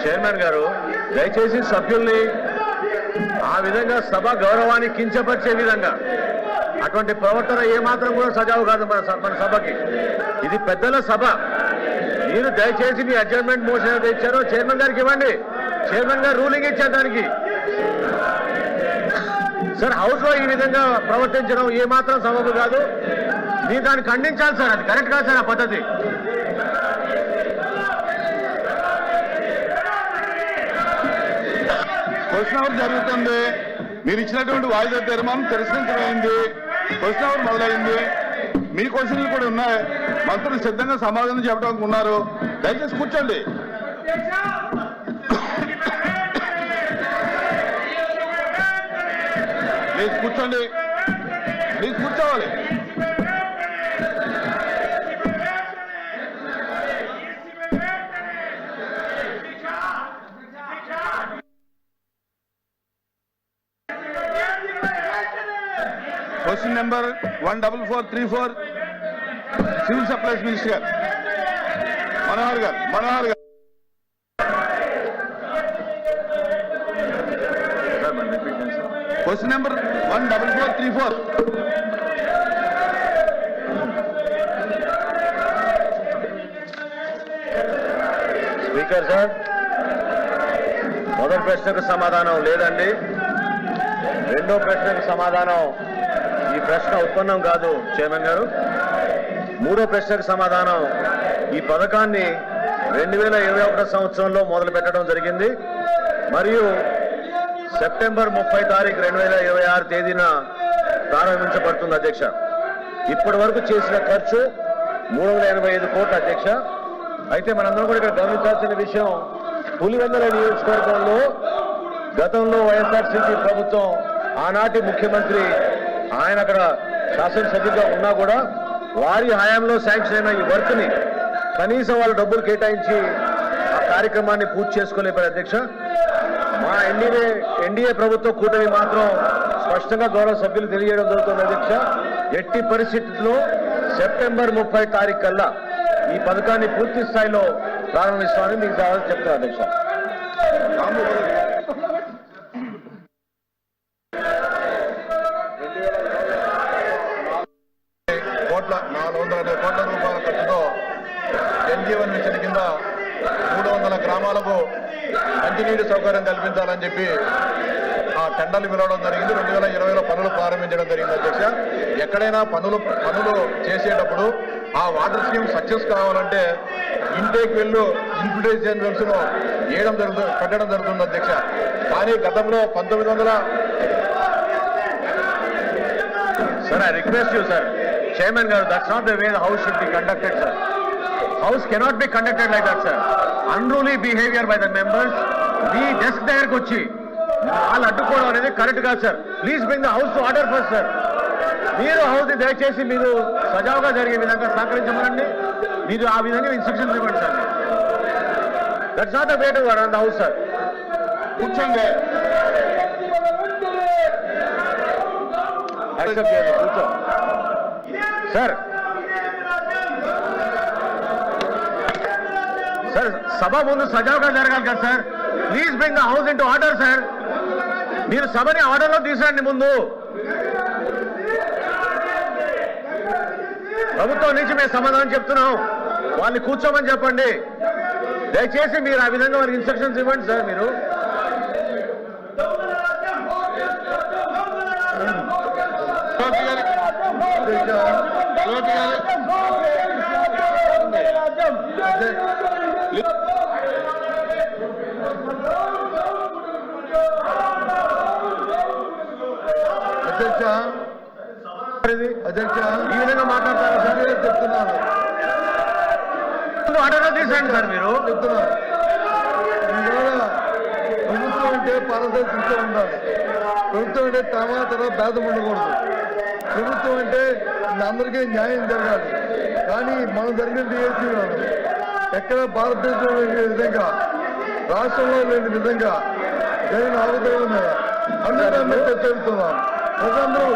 Chairman గారు దయచేసి సభ్యుల్ని ఆ విధంగా సభ గౌరవాన్ని కించపరిచే విధంగా అటువంటి ప్రవర్తన ఏమాత్రం కూడా సజావు కాదు మన సభకి. ఇది పెద్దల సభ. మీరు దయచేసి మీ అడ్జర్న్మెంట్ మోషన్ ఏదైతే ఇచ్చారో చైర్మన్ గారికి ఇవ్వండి. చైర్మన్ గారు రూలింగ్ ఇచ్చారు దానికి. సార్ హౌస్ లో ఈ విధంగా ప్రవర్తించడం ఏమాత్రం సబబు కాదు. మీరు దాన్ని ఖండించాలి సార్. అది కరెక్ట్ కాదు సార్ ఆ పద్ధతి. క్వశ్చన్ అవర్ జరుగుతుంది. మీరు ఇచ్చినటువంటి వాయిదా తీర్మానం తిరస్కరించమైంది. క్వశ్చన్ అవర్ మొదలైంది. మీ క్వశ్చన్లు కూడా ఉన్నాయి. మంత్రులు సిద్ధంగా సమాధానం చెప్పడానికి ఉన్నారు. దయచేసి కూర్చోండి. ప్లీజ్ కూర్చోండి. ప్లీజ్ కూర్చోవాలి. Question number 14434 civil supplies minister గారు మనోహర్ గారు. Question number 14434. స్పీకర్ సార్, మొదటి ప్రశ్నకు సమాధానం లేదండి. రెండో ప్రశ్నకు సమాధానం, ఈ ప్రశ్న ఉత్పన్నం కాదు చైర్మన్ గారు. మూడో ప్రశ్నకు సమాధానం, ఈ పథకాన్ని 2021 సంవత్సరంలో మొదలు పెట్టడం జరిగింది మరియు సెప్టెంబర్ 30 తారీఖు 2026 తేదీన ప్రారంభించబడుతుంది అధ్యక్ష. ఇప్పటి వరకు చేసిన ఖర్చు 385 కోట్ల అధ్యక్ష. అయితే మనందరం కూడా ఇక్కడ గమనించాల్సిన విషయం, పులివెందుల నియోజకవర్గంలో గతంలో వైఎస్ఆర్సీపీ ప్రభుత్వం ఆనాటి ముఖ్యమంత్రి ఆయన అక్కడ శాసనసభ్యుగా ఉన్నా కూడా వారి హయాంలో శాంక్షన్ అయిన ఈ వర్క్ ని కనీసం వాళ్ళు డబ్బులు కేటాయించి ఆ కార్యక్రమాన్ని పూర్తి చేసుకోలేపారు అధ్యక్ష. మా ఎన్డీఏ ప్రభుత్వ కూటమి మాత్రం స్పష్టంగా గౌరవ సభ్యులు తెలియజేయడం జరుగుతుంది అధ్యక్ష. ఎట్టి పరిస్థితుల్లో సెప్టెంబర్ 30 తారీఖు కల్లా ఈ పథకాన్ని పూర్తి స్థాయిలో ప్రారంభిస్తామని మీకు చెప్తాను అధ్యక్ష. కోట్ల 420 కోట్ల రూపాయల ఖర్చుతో జనజీవన్ మిషన్ కింద 300 గ్రామాలకు మంచినీటి సౌకర్యం కల్పించాలని చెప్పి ఆ టెండర్లు పిలవడం జరిగింది. 2020లో పనులు ప్రారంభించడం జరిగింది అధ్యక్ష. ఎక్కడైనా పనులు చేసేటప్పుడు ఆ వాటర్ స్కీమ్ సక్సెస్ కావాలంటే ఇంటేక్ వెళ్ళు ఇన్ఫిల్ట్రేషన్ వెల్స్ పెట్టడం జరుగుతుంది అధ్యక్ష. కానీ గతంలో 1900 Sir, I request you, sir. Chairman Garu, that's not the way the House should be conducted, sir. House cannot be conducted like that, sir. Unruly behavior by the members. The desk దగ్గరకు వచ్చి వాళ్ళు అడ్డుకోవడం అనేది correct కాదు sir. Please bring the house to order first sir. మీరు house ని దయచేసి మీరు సజావుగా జరిగే విధంగా సహకరించమనండి. మీరు ఆ విధంగా ఇన్స్ట్రక్షన్స్ ఇవ్వండి sir. That's not the way to run the house sir. కూర్చోండి. కూర్చో సార్. సార్ సభ ముందు సజావుగా జరగాలి కదా sir. Please bring the house in to order sir. మీరు సభని ఆర్డర్లో తీసుకురండి. ముందు ప్రభుత్వం నుంచి మేము సమాధానం చెప్తున్నాం. వాళ్ళని కూర్చోమని చెప్పండి దయచేసి. మీరు ఆ విధంగా వాళ్ళకి ఇన్స్ట్రక్షన్స్ ఇవ్వండి సార్. మీరు అధ్యక్ష ఈ విధంగా మాట్లాడతారా సార్? చెప్తున్నాను. ఆర్డర్ తీసండి సార్. మీరు చెప్తున్నారు ప్రభుత్వం అంటే పారదర్శకంగా ఉండాలి. ప్రభుత్వం అంటే తమాతర భేదం ఉండకూడదు. ప్రభుత్వం అంటే అందరికీ న్యాయం జరగాలి. కానీ మనం జరిగినట్టు ఏసీ ఎక్కడ భారతదేశంలో లేని విధంగా, రాష్ట్రంలో లేని విధంగా జరిగిన అవధుల మీద అందరూ చెబుతున్నాం. ప్రజలందరూ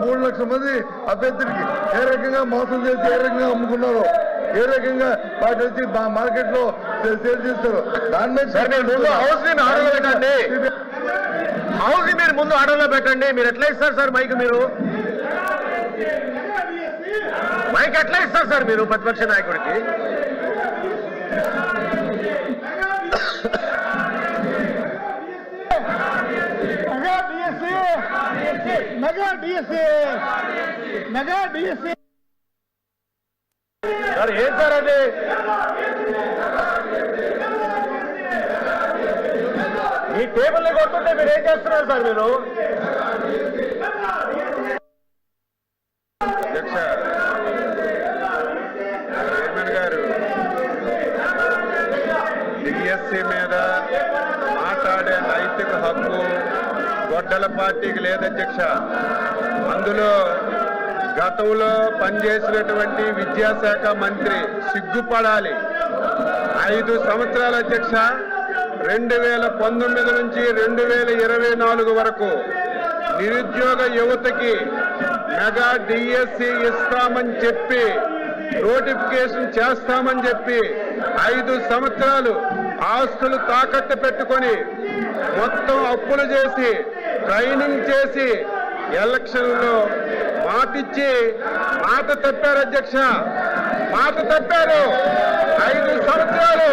3 లక్షల మంది అభ్యర్థులకి ఏ రకంగా మోసం చేసి ఏ రకంగా అమ్ముకున్నారు, ఏ రకంగా వాటి వచ్చి మార్కెట్ లో సేల్ చేస్తారు. దాని మీద సార్ మీరు ముందు హౌస్ ని ఆర్డర్లో పెట్టండి, హౌస్ ని మీరు ముందు ఆర్డర్లో పెట్టండి. మీరు ఎట్లా ఇస్తారు సార్ మైక్? మీరు మైక్ ఎట్లా ఇస్తారు సార్ మీరు ప్రతిపక్ష నాయకుడికి? సార్ ఏం సార్ అది? ఈ టేబుల్ ని కొట్టుంటే మీరు ఏం చేస్తున్నారు సార్ మీరు? అధ్యక్ష చైర్మన్ గారు డిఎస్సి మీద మాట్లాడే నైతిక హక్కు గొడ్డల పార్టీకి లేదు అధ్యక్ష. అందులో గతంలో పనిచేసినటువంటి విద్యాశాఖ మంత్రి సిగ్గుపడాలి. 5 సంవత్సరాల అధ్యక్ష, 2019 నుంచి 2024 వరకు నిరుద్యోగ యువతకి మెగా డిఎస్సి ఇస్తామని చెప్పి నోటిఫికేషన్ చేస్తామని చెప్పి 5 సంవత్సరాలు ఆస్తులు తాకట్టు పెట్టుకొని మొత్తం అప్పులు చేసి ట్రైనింగ్ చేసి ఎలక్షన్లో మాటిచ్చి మాట తప్పారు అధ్యక్ష, మాట తప్పారు. 5 సంవత్సరాలు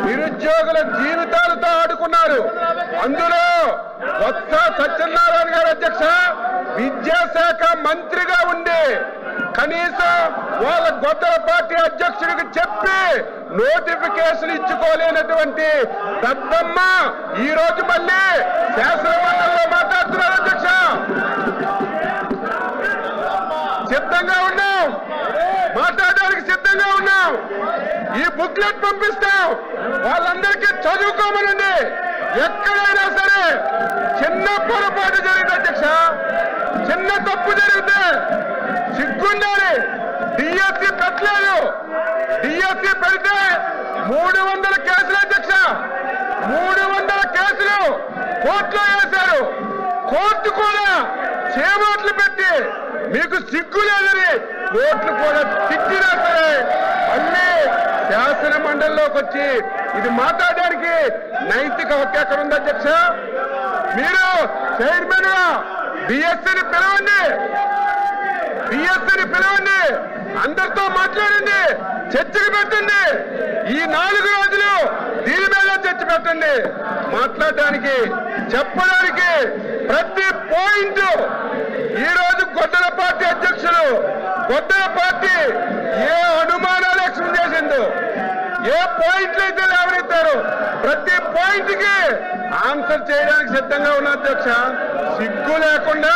నిరుద్యోగుల జీవితాలతో ఆడుకున్నారు. అందులో బొత్స సత్యనారాయణ గారు అధ్యక్ష విద్యాశాఖ మంత్రిగా ఉండి కనీసం వాళ్ళ గొడ్డల పార్టీ అధ్యక్షుడికి చెప్పి నోటిఫికేషన్ ఇచ్చుకోలేనటువంటి దద్దమ్మ ఈ రోజు మళ్ళీ శాసనమండలిలో మాట్లాడుతున్నారు అధ్యక్ష. సిద్ధంగా ఉన్నాం, మాట్లాడడానికి సిద్ధంగా ఉన్నాం. ఈ బుక్లెట్ పంపిస్తాం, వాళ్ళందరికీ చదువుకోమనండి. ఎక్కడైనా సరే చిన్న పొరపాటు జరిగింది అధ్యక్ష, చిన్న తప్పు జరిగితే సిగ్గుండాలి. డిఎస్సి పెట్టలేదు, డిఎస్సి పెడితే 300 కేసులు అధ్యక్ష, 300 కేసులు కోర్టులో వేశారు. కోర్టు కూడా చేమాట్లు పెట్టి మీకు సిగ్గు లేదని కోర్టులు కూడా తిట్టినా సరే మళ్ళీ శాసన మండలిలోకి వచ్చి ఇది మాట్లాడడానికి నైతిక హక్కు ఎక్కడ ఉంది అధ్యక్ష? మీరు చైర్మన్ గా డిఎస్సిని పిలవండి, డిఎస్సిని పిలవండి, అందరితో మాట్లాడండి, చర్చకు పెట్టండి. ఈ 4 రోజులు దీని మీద చర్చ పెట్టండి. మాట్లాడడానికి చెప్పడానికి ప్రతి పాయింట్ ఈ రోజు గొడ్డల పార్టీ అధ్యక్షులు గొడ్డల పార్టీ ఏ అనుమానాలు ఎక్స్ప్రెస్ చేసిందో, ఏ పాయింట్లు అయితే లేవనెత్తారో ప్రతి పాయింట్ కి ఆన్సర్ చేయడానికి సిద్ధంగా ఉన్న అధ్యక్ష. సిగ్గు లేకుండా